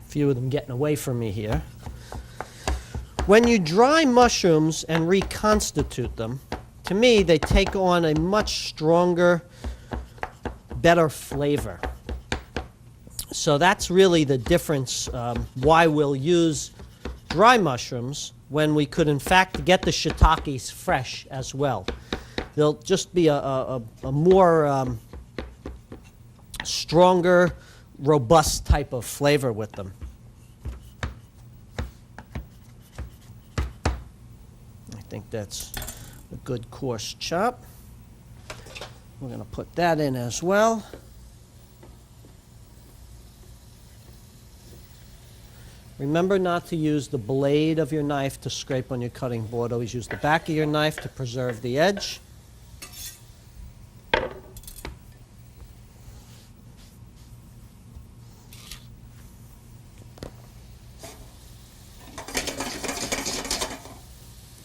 A few of them getting away from me here. When you dry mushrooms and reconstitute them, to me, they take on a much stronger, better flavor. So that's really the difference why we'll use dry mushrooms when we could, in fact, get the shiitakes fresh as well. They'll just be a more stronger, robust type of flavor with them. I think that's a good coarse chop. We're going to put that in as well. Remember not to use the blade of your knife to scrape on your cutting board. Always use the back of your knife to preserve the edge.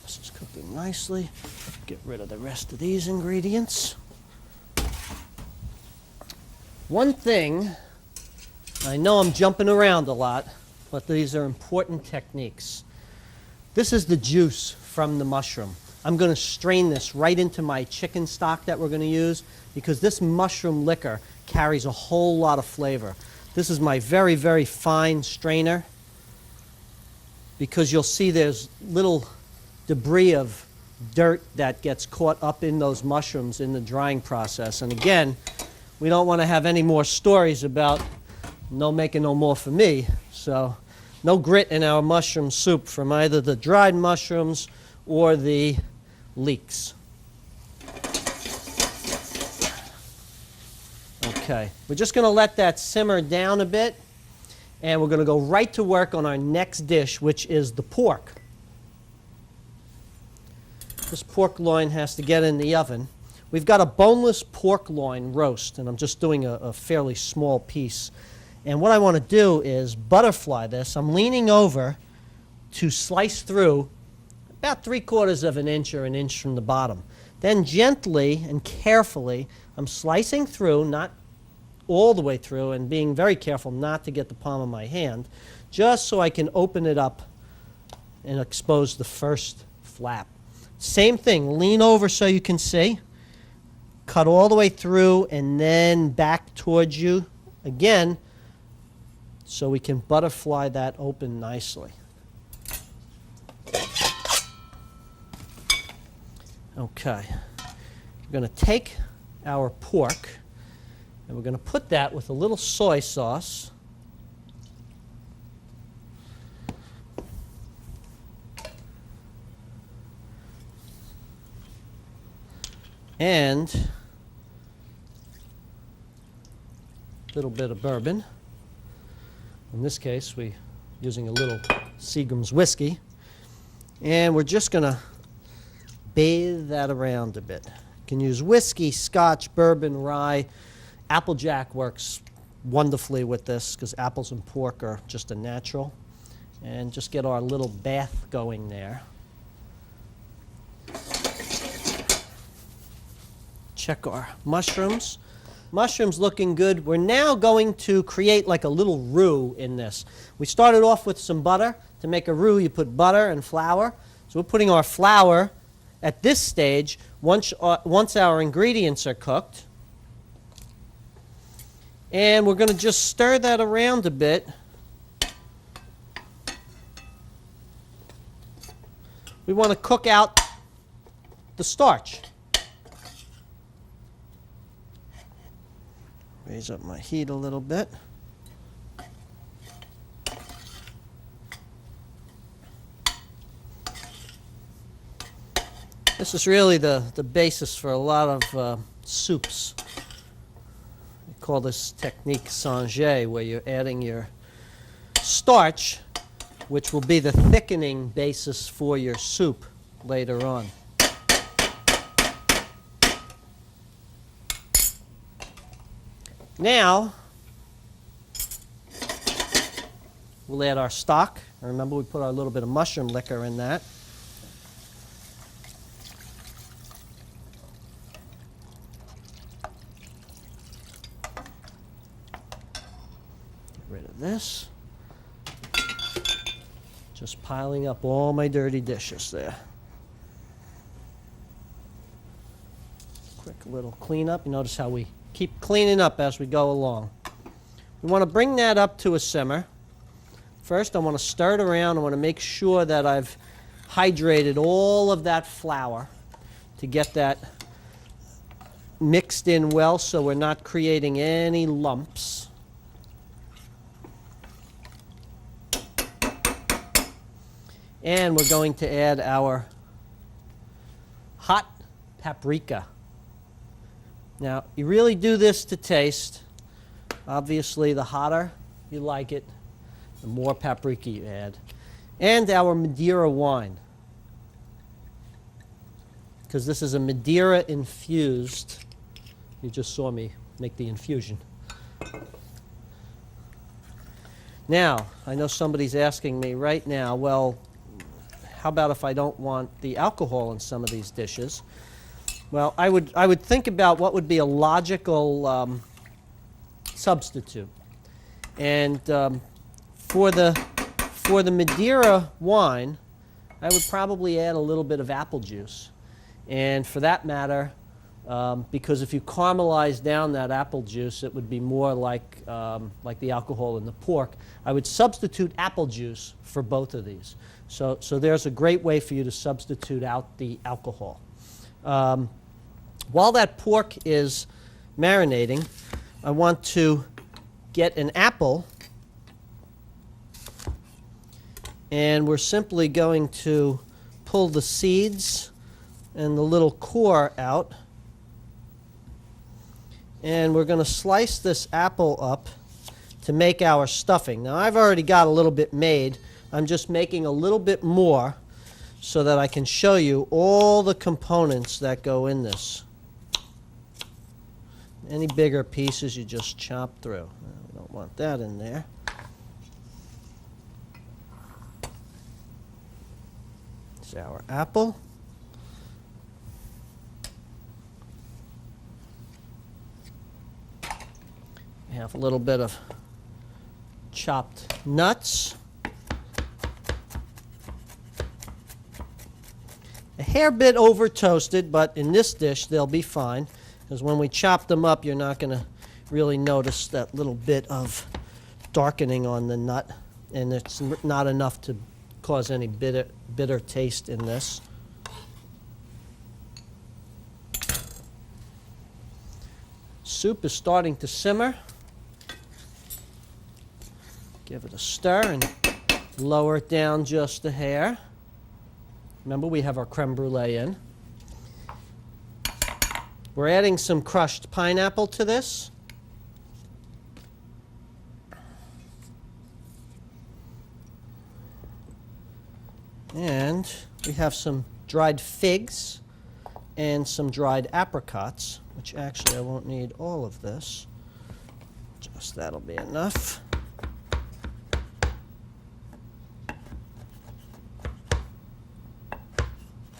This is cooking nicely. Get rid of the rest of these ingredients. One thing, I know I'm jumping around a lot, but these are important techniques. This is the juice from the mushroom. I'm going to strain this right into my chicken stock that we're going to use because this mushroom liquor carries a whole lot of flavor. This is my very, very fine strainer because you'll see there's little debris of dirt that gets caught up in those mushrooms in the drying process. And again, we don't want to have any more stories about no making no more for me. So no grit in our mushroom soup from either the dried mushrooms or the leeks. Okay, we're just going to let that simmer down a bit, and we're going to go right to work on our next dish, which is the pork. This pork loin has to get in the oven. We've got a boneless pork loin roast, and I'm just doing a fairly small piece. And what I want to do is butterfly this. I'm leaning over to slice through about 3/4 of an inch or an inch from the bottom. Then gently and carefully, I'm slicing through, not all the way through, and being very careful not to get the palm of my hand, just so I can open it up and expose the first flap. Same thing, lean over so you can see. Cut all the way through and then back towards you again, so we can butterfly that open nicely. Okay, we're going to take our pork and we're going to put that with a little soy sauce. And a little bit of bourbon. In this case, we're using a little Seagram's whiskey. And we're just going to bathe that around a bit. You can use whiskey, scotch, bourbon, rye. Applejack works wonderfully with this because apples and pork are just a natural. And just get our little bath going there. Check our mushrooms. Mushrooms looking good. We're now going to create like a little roux in this. We started off with some butter. To make a roux, you put butter and flour. So we're putting our flour at this stage once our ingredients are cooked. And we're going to just stir that around a bit. We want to cook out the starch. Raise up my heat a little bit. This is really the basis for a lot of soups. We call this technique Sanger, where you're adding your starch, which will be the thickening basis for your soup later on. Now, we'll add our stock. Remember, we put our little bit of mushroom liquor in that. Get rid of this. Just piling up all my dirty dishes there. Quick little cleanup. You notice how we keep cleaning up as we go along. We want to bring that up to a simmer. First, I want to stir it around. I want to make sure that I've hydrated all of that flour to get that mixed in well so we're not creating any lumps. And we're going to add our hot paprika. Now, you really do this to taste. Obviously, the hotter you like it, the more paprika you add. And our Madeira wine, because this is a Madeira infused. You just saw me make the infusion. Now, I know somebody's asking me right now, well, how about if I don't want the alcohol in some of these dishes? Well, I would think about what would be a logical substitute. And for the Madeira wine, I would probably add a little bit of apple juice. And for that matter, because if you caramelize down that apple juice, it would be more like the alcohol in the pork. I would substitute apple juice for both of these. So there's a great way for you to substitute out the alcohol. While that pork is marinating, I want to get an apple, and we're simply going to pull the seeds and the little core out, and we're going to slice this apple up to make our stuffing. Now, I've already got a little bit made. I'm just making a little bit more so that I can show you all the components that go in this. Any bigger pieces you just chop through. We don't want that in there. It's our apple. We have a little bit of chopped nuts. A hair bit over toasted, but in this dish they'll be fine, because when we chop them up you're not going to really notice that little bit of darkening on the nut, and it's not enough to cause any bitter taste in this. Soup is starting to simmer. Give it a stir and lower it down just a hair. Remember, we have our creme brulee in. We're adding some crushed pineapple to this. And we have some dried figs and some dried apricots, which actually I won't need all of this. Just that'll be enough.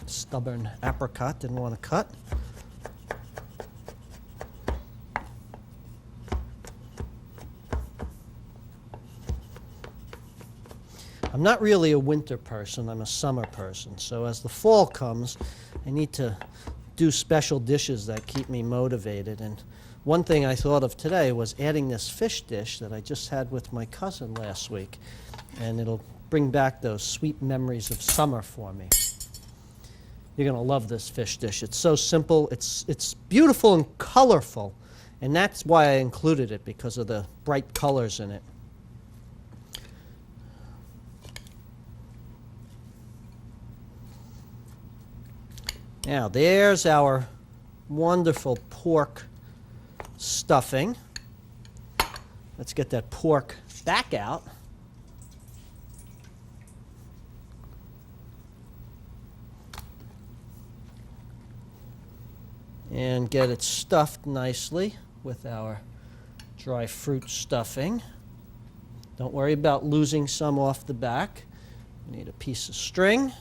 Stubborn apricot didn't want to cut. I'm not really a winter person, I'm a summer person. So as the fall comes, I need to do special dishes that keep me motivated. And one thing I thought of today was adding this fish dish that I just had with my cousin last week. And it'll bring back those sweet memories of summer for me. You're going to love this fish dish. It's so simple, it's beautiful and colorful. And that's why I included it, because of the bright colors in it. Now, there's our wonderful pork stuffing. Let's get that pork back out. And get it stuffed nicely with our dry fruit stuffing. Don't worry about losing some off the back. We need a piece of string.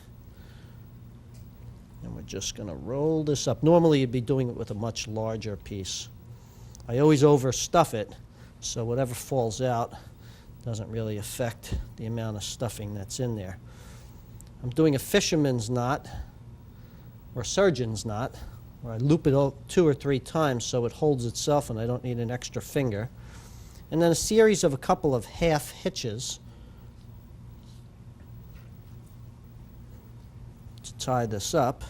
And we're just going to roll this up. Normally you'd be doing it with a much larger piece. I always overstuff it, so whatever falls out Doesn't really affect the amount of stuffing that's in there. I'm doing a fisherman's knot, or surgeon's knot, where I loop it 2 or 3 times so it holds itself and I don't need an extra finger. And then a series of a couple of half hitches to tie this up.